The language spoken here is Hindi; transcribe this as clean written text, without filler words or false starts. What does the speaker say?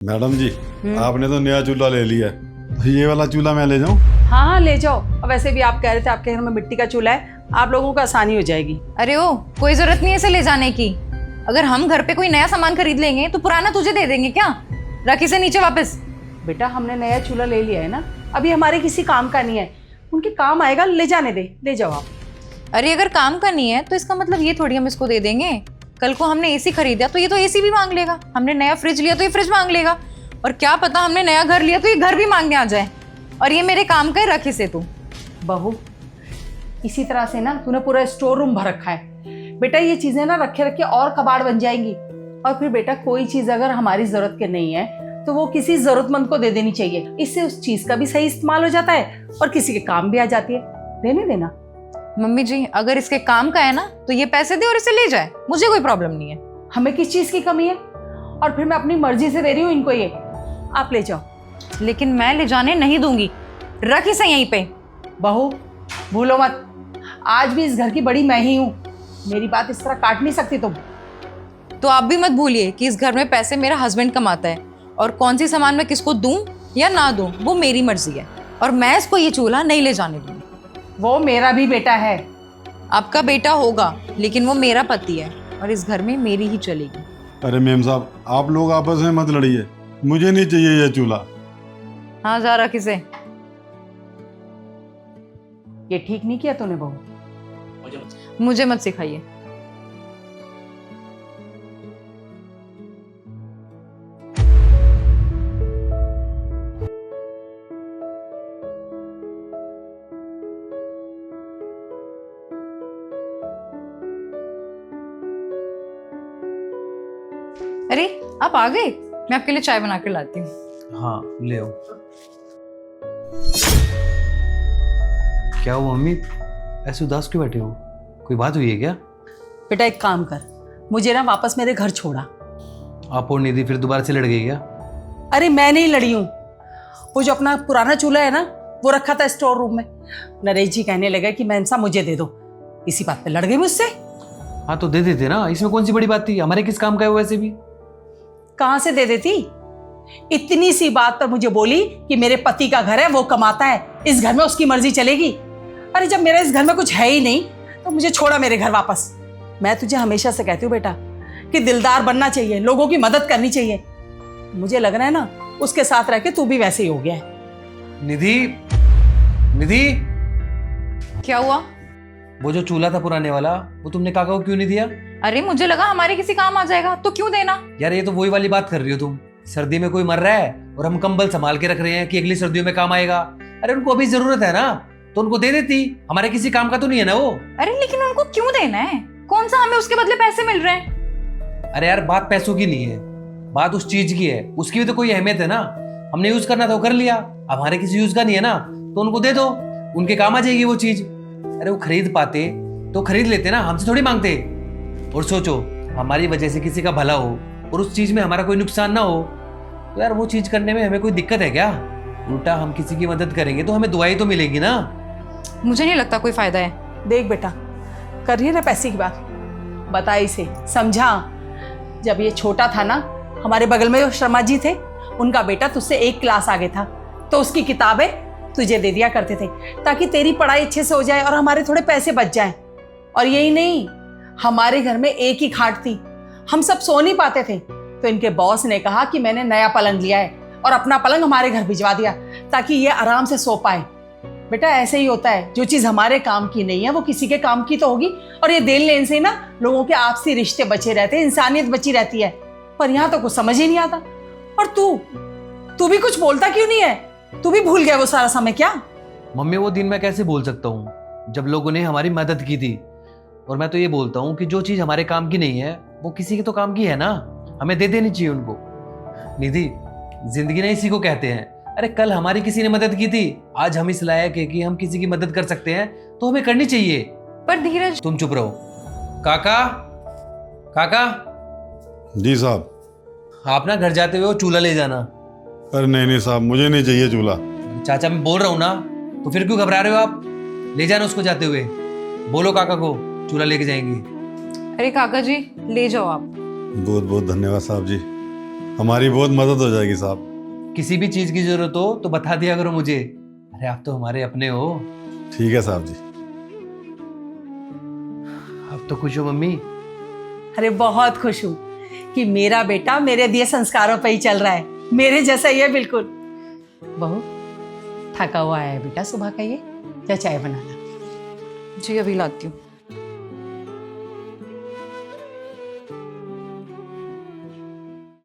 मैडम जी, आपने तो नया चूल्हा ले लिया है, तो ये वाला चूल्हा मैं ले जाऊं? हाँ हाँ ले जाओ। और वैसे भी आप कह रहे थे आपके घर में मिट्टी का चूल्हा है, आप लोगों को आसानी हो जाएगी। अरे ओ, कोई जरूरत नहीं है इसे ले जाने की। अगर हम घर पे कोई नया सामान खरीद लेंगे तो पुराना तुझे दे देंगे क्या? रख इसे नीचे वापस। बेटा हमने नया चूल्हा ले लिया है ना, अभी हमारे किसी काम का नहीं है, उनके काम आएगा, ले जाने दे, ले जाओ आप। अरे अगर काम का नहीं है तो इसका मतलब ये थोड़ी हम इसको दे देंगे। कल को हमने एसी खरीदा तो ये तो एसी भी मांग लेगा, हमने नया फ्रिज लिया तो ये फ्रिज मांग लेगा, और क्या पता हमने नया घर लिया तो ये घर भी मांगने आ जाए। और ये मेरे काम का है, रख इसे तू। बहू इसी तरह से ना तूने पूरा स्टोर रूम भर रखा है। बेटा ये चीजें ना रखे रखे और कबाड़ बन जाएंगी, और फिर बेटा कोई चीज अगर हमारी जरूरत के नहीं है तो वो किसी जरूरतमंद को दे देनी चाहिए। इससे उस चीज का भी सही इस्तेमाल हो जाता है और किसी के काम भी आ जाती है। देने देना। मम्मी जी, अगर इसके काम का है ना तो ये पैसे दे और इसे ले जाए, मुझे कोई प्रॉब्लम नहीं है। हमें किस चीज की कमी है? और फिर मैं अपनी मर्जी से दे रही हूँ इनको, ये आप ले जाओ। लेकिन मैं ले जाने नहीं दूंगी, रख इसे यहीं पे। बहू भूलो मत, आज भी इस घर की बड़ी मैं ही हूँ, मेरी बात इस तरह काट नहीं सकती तुम। तो आप भी मत भूलिए कि इस घर में पैसे मेरा हस्बैंड कमाता है, और कौन सी सामान मैं किसको दूं या ना दूं वो मेरी मर्जी है, और मैं इसको ये चूल्हा नहीं ले जाने दूंगी। वो मेरा भी बेटा है। आपका बेटा होगा लेकिन वो मेरा पति है, और इस घर में मेरी ही चलेगी। अरे मेम साहब, आप लोग आपस में मत लड़िए, मुझे नहीं चाहिए ये चूल्हा। हाँ जा, रख इसे। ये ठीक नहीं किया तूने बहू। मुझे मत सिखाइए। अरे आप आ गए, मैं आपके लिए चाय बना कर लाती हूँ। हाँ ले आओ। क्या हुआ मम्मी, ऐसे उदास क्यों बैठे हो? कोई बात हुई है क्या? बेटा एक काम कर, मुझे ना वापस मेरे घर छोड़ा। आप और निधि फिर दोबारा से लड़ गई क्या? अरे मैं नहीं लड़ी हूँ, वो जो अपना पुराना चूल्हा है ना वो रखा था स्टोर रूम में, नरेश जी कहने लगे कि मेहनसा मुझे दे दो, इसी बात पे लड़ गई मुझसे। हाँ तो दे देते ना, इसमें कौन सी बड़ी बात थी? हमारे किस काम का है वो वैसे भी? कहाँ से दे देती? इतनी सी बात पर मुझे बोली कि मेरे पति का घर है, वो कमाता है, इस घर में उसकी मर्जी चलेगी। अरे जब मेरा इस घर में कुछ है ही नहीं तो मुझे छोड़ा मेरे घर वापस। मैं तुझे हमेशा से कहती हूँ बेटा कि दिलदार बनना चाहिए, लोगों की मदद करनी चाहिए। मुझे लग रहा है ना उसके साथ रह के तू भी वैसे ही हो गया है। निधि, निधि, क्या हुआ? वो जो चूल्हा था पुराने वाला, वो तुमने काका को क्यों नहीं दिया? अरे मुझे लगा हमारे किसी काम आ जाएगा तो क्यों देना। यार ये तो वही वाली बात कर रही हो तुम। सर्दी में कोई मर रहा है और हम कंबल संभाल के रख रहे हैं कि अगली सर्दियों में काम आएगा। अरे उनको अभी जरूरत है ना, तो उनको दे देती, हमारे किसी काम का तो नहीं है ना वो। अरे लेकिन उनको क्यों देना है? कौन सा हमें उसके बदले पैसे मिल रहे हैं? अरे यार बात पैसों की नहीं है, बात उस चीज की है, उसकी भी तो कोई अहमियत है ना। हमने यूज करना था वो कर लिया, हमारे किसी यूज का नहीं है ना, तो उनको दे दो, उनके काम आ जाएगी वो चीज। अरे वो खरीद पाते तो खरीद लेते ना, हमसे थोड़ी मांगते। और सोचो हमारी वजह से किसी का भला हो और उस चीज में हमारा कोई नुकसान ना हो, तो यार वो चीज करने में हमें कोई दिक्कत है क्या? उल्टा हम किसी की मदद करेंगे तो हमें दुआई तो मिलेगी ना। मुझे नहीं लगता कोई फायदा है। देख बेटा, कर रही है ना पैसे की बात, बता इसे, समझा। जब ये छोटा था ना, हमारे बगल में जो शर्मा जी थे, उनका बेटा तुझसे एक क्लास आगे था, तो उसकी किताबें तुझे दे दिया करते थे ताकि तेरी पढ़ाई अच्छे से हो जाए और हमारे थोड़े पैसे बच जाएं। और यही नहीं, हमारे घर में एक ही खाट थी, हम सब सो नहीं पाते थे, तो इनके बॉस ने कहा कि मैंने नया पलंग लिया है और अपना पलंग हमारे घर भिजवा दिया ताकि ये आराम से सो पाए। बेटा ऐसे ही होता है, जो चीज हमारे काम की नहीं है वो किसी के काम की तो होगी। और ये देन लेन से ना लोगों के आपसी रिश्ते बचे रहते हैं, इंसानियत बची रहती है। पर यहाँ तो कुछ समझ ही नहीं आता। और तू भी कुछ बोलता क्यों नहीं है? तू भी भूल गया वो सारा समय क्या? मम्मी वो दिन मैं कैसे भूल सकता हूँ जब लोगों ने हमारी मदद की थी। और मैं तो ये बोलता हूँ कि जो चीज हमारे काम की नहीं है वो किसी के तो काम की है ना, हमें दे देनी चाहिए उनको। निधि, जिंदगी नहीं इसी को कहते हैं। अरे कल हमारी किसी ने मदद की थी, आज हम इस लायक है कि हम किसी की मदद कर सकते हैं, तो हमें करनी चाहिए। पर धीरज, तुम चुप रहो। काका, काका जी साहब। आप ना घर जाते हुए वो चूल्हा ले जाना। अरे नहीं साहब, मुझे नहीं चाहिए चूल्हा। चाचा मैं बोल रहा हूँ ना, तो फिर क्यों घबरा रहे हो आप? ले जाना उसको जाते हुए, बोलो काका को चूल्हा लेके जाएंगे। अरे काका जी ले जाओ आप। बहुत बहुत धन्यवाद साहब जी, हमारी बहुत मदद हो जाएगी साहब। किसी भी चीज की जरूरत हो तो बता दिया करो मुझे। अरे आप तो हमारे अपने हो। ठीक है साहब जी। अब तो खुश हो मम्मी? अरे बहुत खुश हूँ कि मेरा बेटा मेरे दिए संस्कारों पे ही चल रहा है, मेरे जैसा ही है बिल्कुल। बहू थका हुआ है बेटा सुबह का, ये या चाय बनाना? जी अभी लाती हूँ।